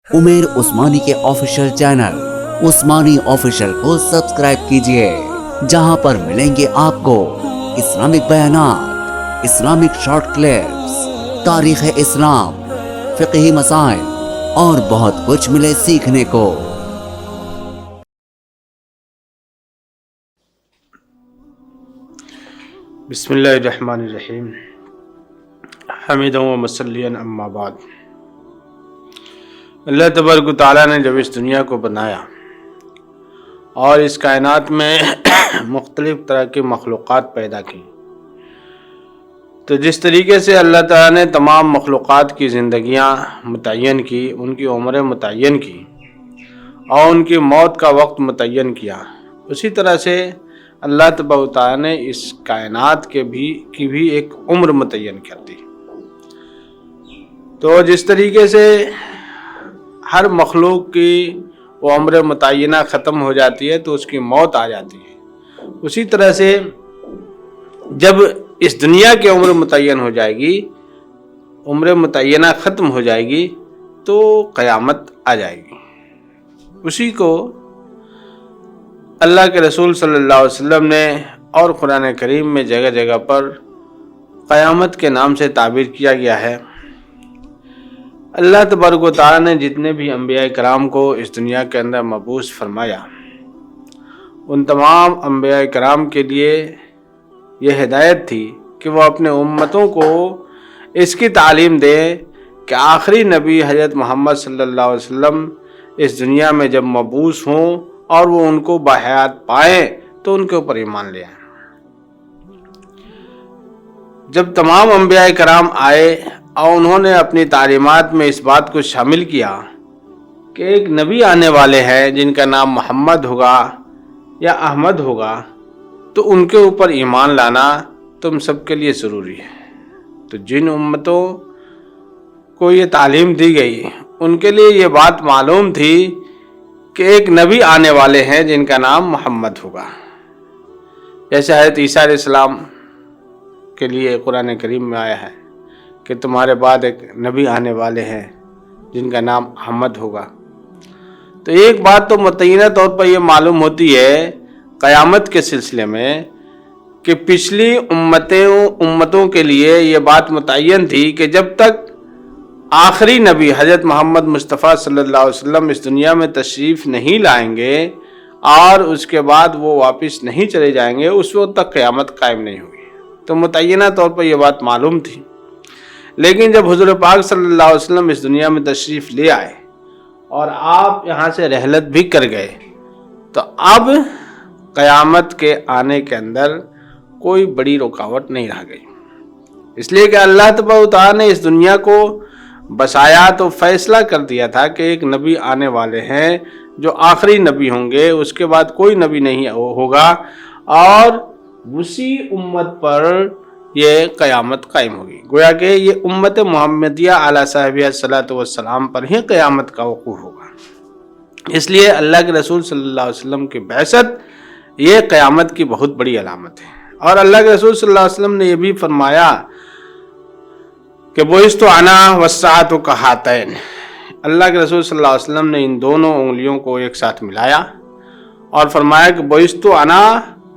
उमेर उस्मानी के official channel उस्मानी official को subscribe कीजिए, जहां पर मिलेंगे आपको इस्लामिक बयानात, इस्लामिक शॉर्ट क्लिप्स, तारीख इस्लाम, फिक़ही मसाइल और बहुत कुछ मिले सीखने को। बिस्मिल्लाहिर्रहमानिर्रहीम। हमीदन व मुसल्लियन अम्मा बाद। अल्लाह तबारक व तआला ने जब इस दुनिया को बनाया और इस कायनात में मुख्तलिफ़ तरह की मखलूक़ात पैदा की, तो जिस तरीके से अल्लाह ताला ने तमाम मखलूक़ात की ज़िंदगियाँ मुतय्यन की, उनकी उम्रें मुतय्यन की और उनकी मौत का वक्त मुतय्यन किया, उसी तरह से अल्लाह तबारक व तआला ने इस कायनात की भी एक उम्र मुतय्यन कर दी। तो जिस तरीके से हर मखलूक की वो उम्र मुतय्यना ख़त्म हो जाती है तो उसकी मौत आ जाती है, उसी तरह से जब इस दुनिया की उम्र मुतय्यन हो जाएगी, उम्र मुतय्यना ख़त्म हो जाएगी, तो क़यामत आ जाएगी। उसी को अल्लाह के रसूल सल्लल्लाहु अलैहि वसल्लम ने और कुरान करीम में जगह जगह पर क़यामत के नाम से ताबीर किया गया है। अल्लाह तबारक व तआला ने जितने भी अंबिया कराम को इस दुनिया के अंदर मबूस फरमाया, उन तमाम अंबिया कराम के लिए यह हिदायत थी कि वह अपने उम्मतों को इसकी तालीम दे कि आखिरी नबी हज़रत मोहम्मद सल्लल्लाहु अलैहि वसल्लम इस दुनिया में जब मबूस हों और वो उनको बाहयात पाएँ तो उनके ऊपर ईमान ले आए। जब तमाम अंबिया कराम आए और उन्होंने अपनी तालीमात में इस बात को शामिल किया कि एक नबी आने वाले हैं जिनका नाम मोहम्मद होगा या अहमद होगा, तो उनके ऊपर ईमान लाना तुम सबके लिए ज़रूरी है। तो जिन उम्मतों को ये तालीम दी गई, उनके लिए ये बात मालूम थी कि एक नबी आने वाले हैं जिनका नाम मोहम्मद होगा। जैसे हज़रत ईसा अलैहिस्सलाम के लिए कुरान करीम में आया है कि तुम्हारे बाद एक नबी आने वाले हैं जिनका नाम अहमद होगा। तो एक बात तो मुतय्यना तौर पर यह मालूम होती है क़यामत के सिलसिले में कि पिछली उम्मतों के लिए ये बात मुतय्यन थी कि जब तक आखिरी नबी हज़रत मोहम्मद मुस्तफ़ा सल्लल्लाहु अलैहि वसल्लम इस दुनिया में तशरीफ़ नहीं लाएंगे और उसके बाद वो वापस नहीं चले जाएंगे, उस वक्त तक क़यामत कायम नहीं होगी। तो मुतय्यना तौर पर यह बात मालूम थी। लेकिन जब हुज़ूर पाक सल्लल्लाहु अलैहि वसल्लम इस दुनिया में तशरीफ़ ले आए और आप यहाँ से रहलत भी कर गए, तो अब क़यामत के आने के अंदर कोई बड़ी रुकावट नहीं रह गई। इसलिए कि अल्लाह तबारक व तआला ने इस दुनिया को बसाया तो फैसला कर दिया था कि एक नबी आने वाले हैं जो आखिरी नबी होंगे, उसके बाद कोई नबी नहीं होगा और उसी उम्मत पर ये क़यामत कायम होगी। गोया कि ये उम्मत मुहम्मदिया अला साहिबिया सलातो वस्सलाम पर ही क़यामत का वक़ूफ़ होगा। इसलिए अल्लाह के रसूल सल्लल्लाहु अलैहि वसल्लम की बैसत ये क़यामत की बहुत बड़ी अलामत है। और अल्लाह के रसूल सल्लल्लाहु अलैहि वसल्लम ने यह भी फरमाया कि बुइस्तु अना वस्साअतु कहातैन। अल्लाह के रसूल सल्लल्लाहु अलैहि वसल्लम ने इन दोनों उंगलियों को एक साथ मिलाया और फरमाया कि बुइस्तु अना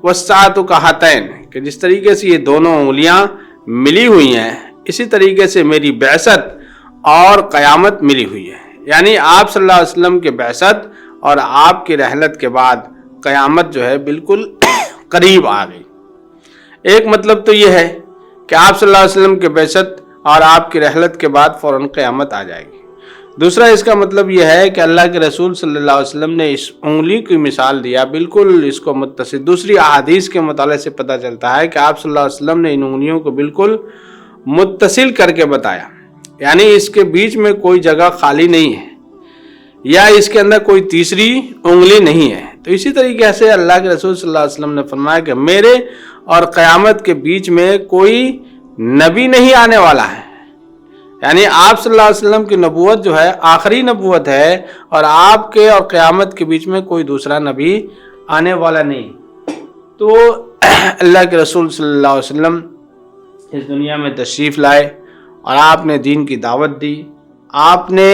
वस्साअतु कहातैन, कि जिस तरीके से ये दोनों उंगलियां मिली हुई हैं, इसी तरीके से मेरी बैसत और क़यामत मिली हुई है। यानी आप सल्लल्लाहु अलैहि वसल्लम के बैसत और आपकी रहलत के बाद क़यामत जो है बिल्कुल करीब आ गई। एक मतलब तो ये है कि आप सल्लल्लाहु अलैहि वसल्लम के बैसत और आपकी रहलत के बाद फ़ौरन क़यामत आ जाएगी। दूसरा इसका मतलब यह है कि अल्लाह के रसूल सल्लल्लाहु अलैहि वसल्लम ने इस उंगली की मिसाल दिया, बिल्कुल इसको मुत्तसिल। दूसरी अहादीस के मुताले से पता चलता है कि आप सल्लल्लाहु अलैहि वसल्लम ने इन उंगलियों को बिल्कुल मुत्तसिल करके बताया, यानी इसके बीच में कोई जगह खाली नहीं है या इसके अंदर कोई तीसरी उंगली नहीं है। तो इसी तरीके से अल्लाह के रसूल सल्लल्लाहु अलैहि वसल्लम ने फरमाया कि मेरे और क़यामत के बीच में कोई नबी नहीं आने वाला है। यानी आप सल्लल्लाहु अलैहि वसल्लम की नबूवत जो है आखिरी नबूवत है और आपके और क़यामत के बीच में कोई दूसरा नबी आने वाला नहीं। तो अल्लाह के रसूल सल्लल्लाहु अलैहि वसल्लम इस दुनिया में तशरीफ़ लाए और आपने दीन की दावत दी, आपने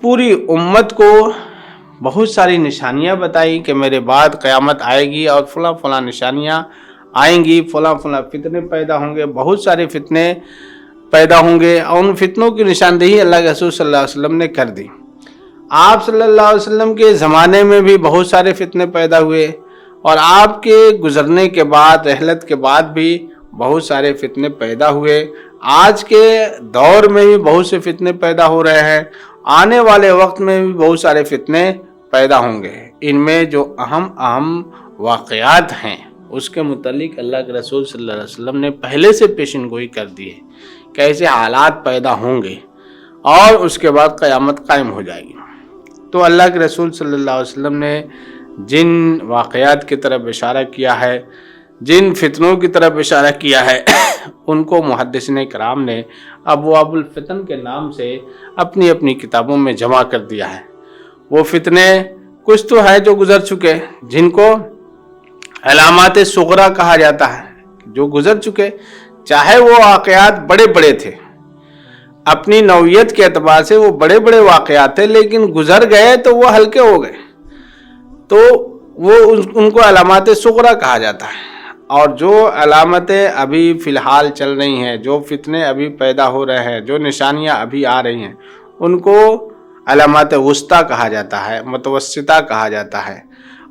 पूरी उम्मत को बहुत सारी निशानियां बताई कि मेरे बाद क़यामत आएगी और फलां फलां निशानियां आएंगी, फलां फलां फितने पैदा होंगे, बहुत सारे फितने पैदा होंगे, और उन फितनों की निशानदेही अल्लाह के रसूल सल्लल्लाहु अलैहि वसल्लम ने कर दी। आप सल्लल्लाहु अलैहि वसल्लम के ज़माने में भी बहुत सारे फितने पैदा हुए, और आपके गुज़रने के बाद, रहलत के बाद भी बहुत सारे फितने पैदा हुए। आज के दौर में भी बहुत से फितने पैदा हो रहे हैं, आने वाले वक्त में भी बहुत सारे फितने पैदा होंगे। इनमें जो अहम वाक़यात हैं उसके मुतालिक अल्लाह के रसूल सल्लल्लाहु अलैहि वसल्लम ने पहले से पेशन गोई कर दी है, कैसे हालात पैदा होंगे और उसके बाद क़यामत कायम हो जाएगी। तो अल्लाह के रसूल सल्लल्लाहु अलैहि वसल्लम ने जिन वाक़यात की तरफ इशारा किया है, जिन फितनों की तरफ इशारा किया है, उनको मुहद्दिसीन कराम ने अबवाबुल फितन के नाम से अपनी अपनी किताबों में जमा कर दिया है। वो फितने कुछ तो है जो गुजर चुके, जिनको अलामात सुगरा कहा जाता है, जो गुजर चुके, चाहे वो वाक़यात बड़े बड़े थे, अपनी नौइयत के एतबार से वो बड़े बड़े वाक़यात थे, लेकिन गुजर गए तो वो हल्के हो गए, तो वो उनको अलामात सुगरा कहा जाता है। और जो अलामतें अभी फ़िलहाल चल रही हैं, जो फितने अभी पैदा हो रहे हैं, जो निशानियां अभी आ रही हैं, उनको अलामात वुस्ता कहा जाता है, मुतवस्सिता कहा जाता है।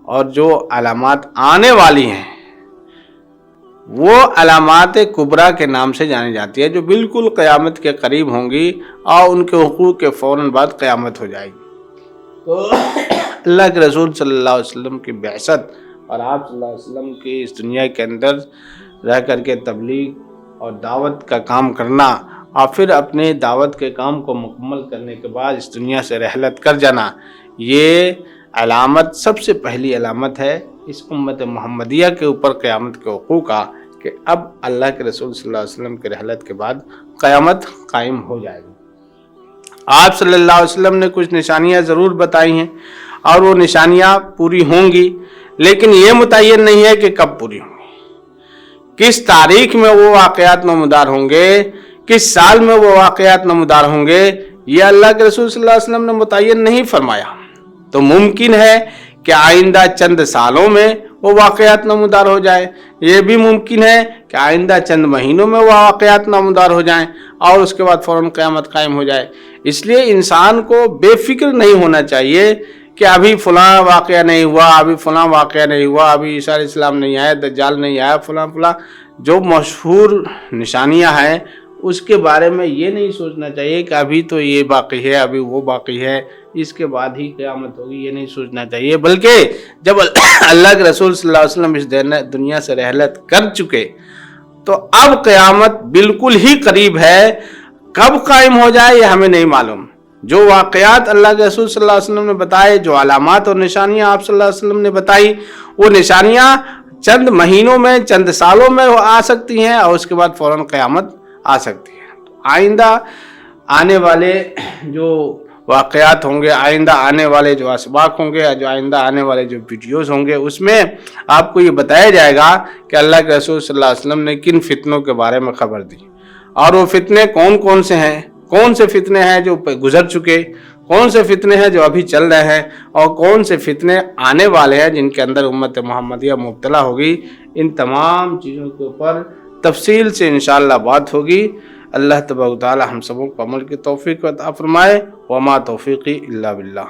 और जो अलामात आने वाली हैं वो अलामात कुबरा के नाम से जानी जाती है, जो बिल्कुल क़यामत के करीब होंगी और उनके हुकूक के फ़ौरन बाद क़यामत हो जाएगी। तो अल्लाह के रसूल सल्लल्लाहु अलैहि वसल्लम की बिअसत और आप सल्लल्लाहु अलैहि वसल्लम की इस दुनिया के अंदर रह करके तबलीग और दावत का काम करना, और फिर अपने दावत के काम को मुकम्मल करने के बाद इस दुनिया से रहलत कर जाना, ये अलामत, सबसे पहली अलामत है इस उम्मत मोहम्मदिया के ऊपर क़यामत के हुकूक का, कि अब अल्लाह के रसूल सल्लल्लाहु अलैहि वसल्लम के रहलत के बाद क़यामत कायम हो जाएगी। आप सल्लल्लाहु अलैहि वसल्लम ने कुछ निशानियाँ ज़रूर बताई हैं, और वो निशानियाँ पूरी होंगी, लेकिन ये मुतय्यन नहीं है कि कब पूरी होंगी, किस तारीख में वो वाक़यात नमूदार होंगे, किस साल में वो वाक़यात नमूदार होंगे, ये अल्लाह के रसूल सल्लल्लाहु अलैहि वसल्लम ने मुतय्यन नहीं फरमाया। तो मुमकिन है कि आइंदा चंद सालों में वो वाक़यात नमूदार हो जाए, ये भी मुमकिन है कि आइंदा चंद महीनों में वो वाक़यात नमूदार हो जाएं और उसके बाद फ़ौरन क़यामत कायम हो जाए। इसलिए इंसान को बेफिक्र नहीं होना चाहिए कि अभी फ़लाँ वाक़या नहीं हुआ, अभी फ़लाँ वाक़या नहीं हुआ, अभी ईसा अलैहिस्सलाम नहीं आया, दज्जाल नहीं आया, फ़लाँ फ़लाँ जो मशहूर निशानियाँ हैं उसके बारे में ये नहीं सोचना चाहिए कि अभी तो ये बाकी है, अभी वो बाकी है, इसके बाद ही क़यामत होगी, ये नहीं सोचना चाहिए। बल्कि जब अल्लाह के रसूल सल्लल्लाहु अलैहि वसल्लम इस दुनिया से रहलत कर चुके, तो अब क़यामत बिल्कुल ही करीब है। कब कायम हो जाए ये हमें नहीं मालूम। जो वाक़यात अल्लाह के रसूल सल्लल्लाहु अलैहि वसल्लम ने बताए, जो अलामात और निशानियाँ आप सल्लल्लाहु अलैहि वसल्लम ने बताई, वो निशानियाँ चंद महीनों में, चंद सालों में आ सकती हैं और उसके बाद फ़ौरन क़यामत आ सकती है। तो आइंदा आने वाले जो वाक़यात होंगे, आइंदा आने वाले जो असबाक होंगे, जो आइंदा आने वाले जो वीडियोज़ होंगे, उसमें आपको ये बताया जाएगा कि अल्लाह के रसूल सल्लल्लाहु अलैहि वसल्लम ने किन फितनों के बारे में ख़बर दी, और वो फितने कौन कौन से हैं, कौन से फितने हैं जो गुजर चुके, कौन से फितने हैं जो अभी चल रहे हैं, और कौन से फितने आने वाले हैं जिनके अंदर उम्मत मोहम्मदिया मुब्तला होगी। इन तमाम चीज़ों के ऊपर तफसील से इंशाअल्लाह बात होगी। अल्लाह तबारक व तआला हम सबों को अमल की तौफीक अता फरमाए। वमा तौफीकी इल्ला बिल्लाह।